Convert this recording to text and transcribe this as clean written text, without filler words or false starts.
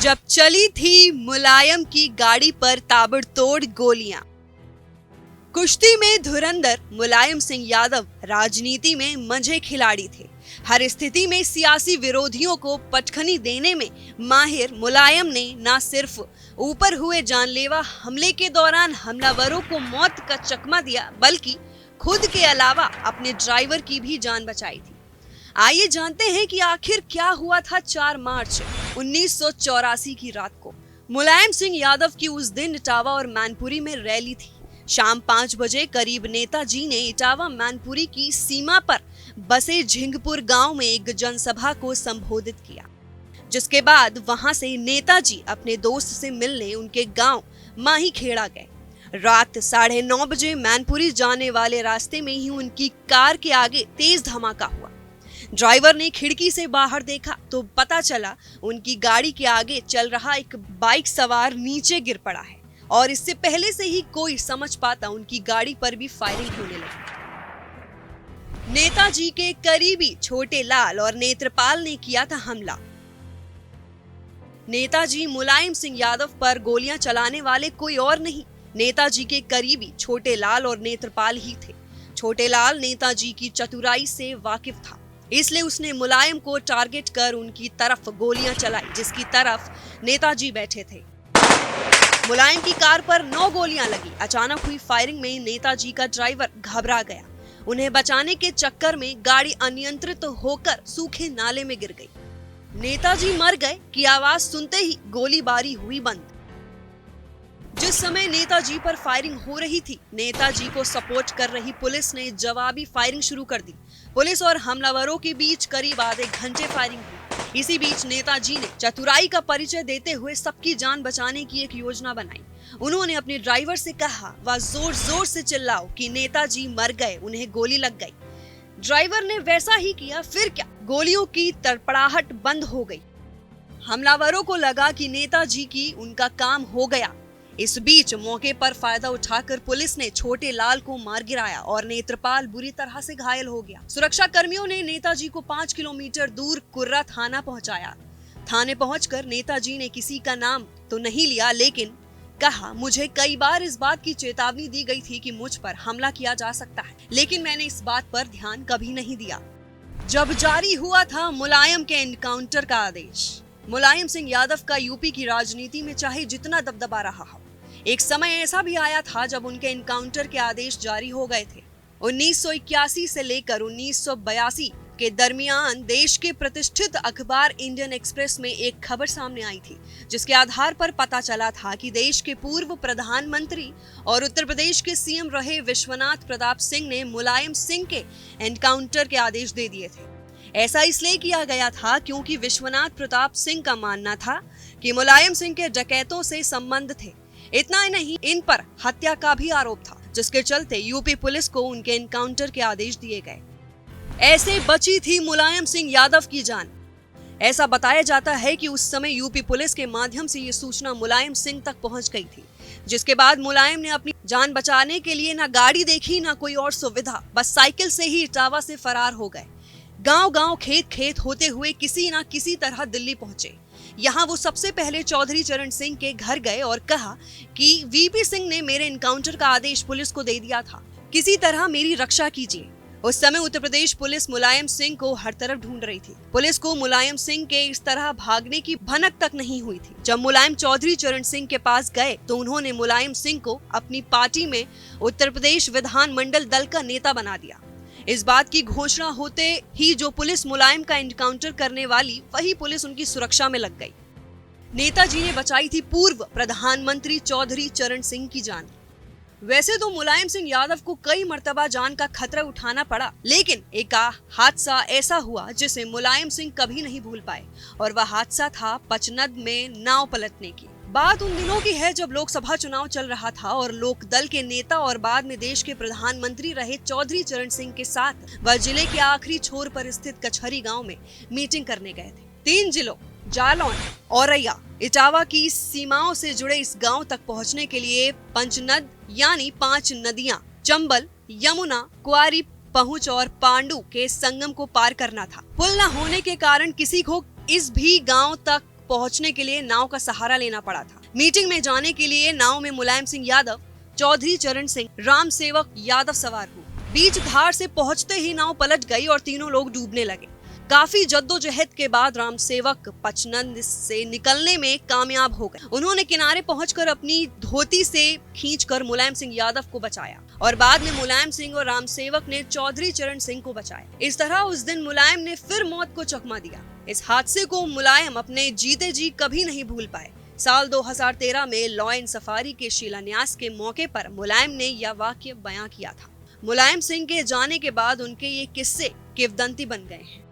जब चली थी मुलायम की गाड़ी पर ताबड़तोड़ गोलियां। कुश्ती में धुरंधर मुलायम सिंह यादव राजनीति में मंझे खिलाड़ी थे। हर स्थिति में सियासी विरोधियों को पटखनी देने में माहिर मुलायम ने न सिर्फ ऊपर हुए जानलेवा हमले के दौरान हमलावरों को मौत का चकमा दिया, बल्कि खुद के अलावा अपने ड्राइवर की भी जान बचाई थी। आइए जानते हैं कि आखिर क्या हुआ था 4 मार्च 1984 की रात को। मुलायम सिंह यादव की उस दिन इटावा और मैनपुरी में रैली थी। शाम 5 बजे करीब नेताजी ने इटावा मैनपुरी की सीमा पर बसे झिंगपुर गांव में एक जनसभा को संबोधित किया, जिसके बाद वहां से नेताजी अपने दोस्त से मिलने उनके गांव माहीखेड़ा गए। रात 9:30 बजे मैनपुरी जाने वाले रास्ते में ही उनकी कार के आगे तेज धमाका हुआ। ड्राइवर ने खिड़की से बाहर देखा तो पता चला उनकी गाड़ी के आगे चल रहा एक बाइक सवार नीचे गिर पड़ा है और इससे पहले से ही कोई समझ पाता उनकी गाड़ी पर भी फायरिंग होने लगी। नेताजी के करीबी छोटे लाल और नेत्रपाल ने किया था हमला। नेताजी मुलायम सिंह यादव पर गोलियां चलाने वाले कोई और नहीं, नेताजी के करीबी छोटे लाल और नेत्रपाल ही थे। छोटे लाल नेताजी की चतुराई से वाकिफ था, इसलिए उसने मुलायम को टारगेट कर उनकी तरफ गोलियां चलाई, जिसकी तरफ नेताजी बैठे थे। मुलायम की कार पर 9 गोलियां लगी। अचानक हुई फायरिंग में नेताजी का ड्राइवर घबरा गया। उन्हें बचाने के चक्कर में गाड़ी अनियंत्रित होकर सूखे नाले में गिर गई। नेताजी मर गए की आवाज सुनते ही गोलीबारी हुई बंद। जिस समय नेताजी पर फायरिंग हो रही थी, नेताजी को सपोर्ट कर रही पुलिस ने जवाबी फायरिंग शुरू कर दी। पुलिस और हमलावरों के बीच करीब आधे घंटे फायरिंग हुई। इसी बीच नेताजी ने चतुराई का परिचय देते हुए सबकी जान बचाने की एक योजना बनाई। उन्होंने अपने ड्राइवर से कहा, वह जोर जोर से चिल्लाओ कि नेताजी मर गए, उन्हें गोली लग गई। ड्राइवर ने वैसा ही किया। फिर क्या, गोलियों की तड़पड़ाहट बंद हो गई। हमलावरों को लगा कि नेताजी की उनका काम हो गया। इस बीच मौके पर फायदा उठाकर पुलिस ने छोटे लाल को मार गिराया और नेत्रपाल बुरी तरह से घायल हो गया। सुरक्षा कर्मियों ने नेताजी को 5 किलोमीटर दूर कुर्रा थाना पहुंचाया। थाने पहुंचकर नेताजी ने किसी का नाम तो नहीं लिया, लेकिन कहा, मुझे कई बार इस बात की चेतावनी दी गई थी कि मुझ पर हमला किया जा सकता है, लेकिन मैंने इस बात पर ध्यान कभी नहीं दिया। जब जारी हुआ था मुलायम के एनकाउंटर का आदेश। मुलायम सिंह यादव का यूपी की राजनीति में चाहे जितना दबदबा रहा हो, एक समय ऐसा भी आया था जब उनके एनकाउंटर के आदेश जारी हो गए थे। 1981 से लेकर 1982 के दरमियान देश के प्रतिष्ठित अखबार इंडियन एक्सप्रेस में एक खबर सामने आई थी, जिसके आधार पर पता चला था कि देश के पूर्व प्रधानमंत्री और उत्तर प्रदेश के सीएम रहे विश्वनाथ प्रताप सिंह ने मुलायम सिंह के एनकाउंटर के आदेश दे दिए थे। ऐसा इसलिए किया गया था क्योंकि विश्वनाथ प्रताप सिंह का मानना था कि मुलायम सिंह के डकैतों से संबंध थे। इतना ही नहीं, इन पर हत्या का भी आरोप था, जिसके चलते यूपी पुलिस को उनके एनकाउंटर के आदेश दिए गए। ऐसे बची थी मुलायम सिंह यादव की जान। ऐसा बताया जाता है कि उस समय यूपी पुलिस के माध्यम से ये सूचना मुलायम सिंह तक पहुंच गई थी, जिसके बाद मुलायम ने अपनी जान बचाने के लिए ना गाड़ी देखी ना कोई और सुविधा, बस साइकिल से ही इटावा से फरार हो गए। गांव-गांव, खेत-खेत होते हुए किसी ना किसी तरह दिल्ली पहुंचे। यहाँ वो सबसे पहले चौधरी चरण सिंह के घर गए और कहा कि वीपी सिंह ने मेरे एनकाउंटर का आदेश पुलिस को दे दिया था, किसी तरह मेरी रक्षा कीजिए। उस समय उत्तर प्रदेश पुलिस मुलायम सिंह को हर तरफ ढूंढ रही थी। पुलिस को मुलायम सिंह के इस तरह भागने की भनक तक नहीं हुई थी। जब मुलायम चौधरी चरण सिंह के पास गए तो उन्होंने मुलायम सिंह को अपनी पार्टी में उत्तर प्रदेश विधानमंडल दल का नेता बना दिया। इस बात की घोषणा होते ही जो पुलिस मुलायम का एनकाउंटर करने वाली, वही पुलिस उनकी सुरक्षा में लग गई। नेताजी ने बचाई थी पूर्व प्रधानमंत्री चौधरी चरण सिंह की जान। वैसे तो मुलायम सिंह यादव को कई मर्तबा जान का खतरा उठाना पड़ा, लेकिन एक हादसा ऐसा हुआ जिसे मुलायम सिंह कभी नहीं भूल पाए, और वह हादसा था पचनद में नाव पलटने की। बात उन दिनों की है जब लोकसभा चुनाव चल रहा था और लोक दल के नेता और बाद में देश के प्रधानमंत्री रहे चौधरी चरण सिंह के साथ वह जिले के आखिरी छोर पर स्थित कचहरी गांव में मीटिंग करने गए थे। 3 जिलों जालौन, औरैया, इटावा की सीमाओं से जुड़े इस गांव तक पहुंचने के लिए पंचनद यानी 5 नदियां, चंबल, यमुना, कुआरी, पहुंच और पांडु के संगम को पार करना था। पुल न होने के कारण किसी को इस भी गांव तक पहुंचने के लिए नाव का सहारा लेना पड़ा था। मीटिंग में जाने के लिए नाव में मुलायम सिंह यादव, चौधरी चरण सिंह, राम सेवक यादव सवार हुए। बीच धार से पहुंचते ही नाव पलट गई और तीनों लोग डूबने लगे। काफी जद्दोजहद के बाद राम सेवक पचनंद से निकलने में कामयाब हो गए। उन्होंने किनारे पहुंचकर अपनी धोती से खींचकर मुलायम सिंह यादव को बचाया और बाद में मुलायम सिंह और राम सेवक ने चौधरी चरण सिंह को बचाया। इस तरह उस दिन मुलायम ने फिर मौत को चकमा दिया। इस हादसे को मुलायम अपने जीते जी कभी नहीं भूल पाए। साल 2013 में लॉ एंड सफारी के शिलान्यास के मौके पर मुलायम ने यह वाक्य बयां किया था। मुलायम सिंह के जाने के बाद उनके ये किस्से किंवदंती बन गए हैं।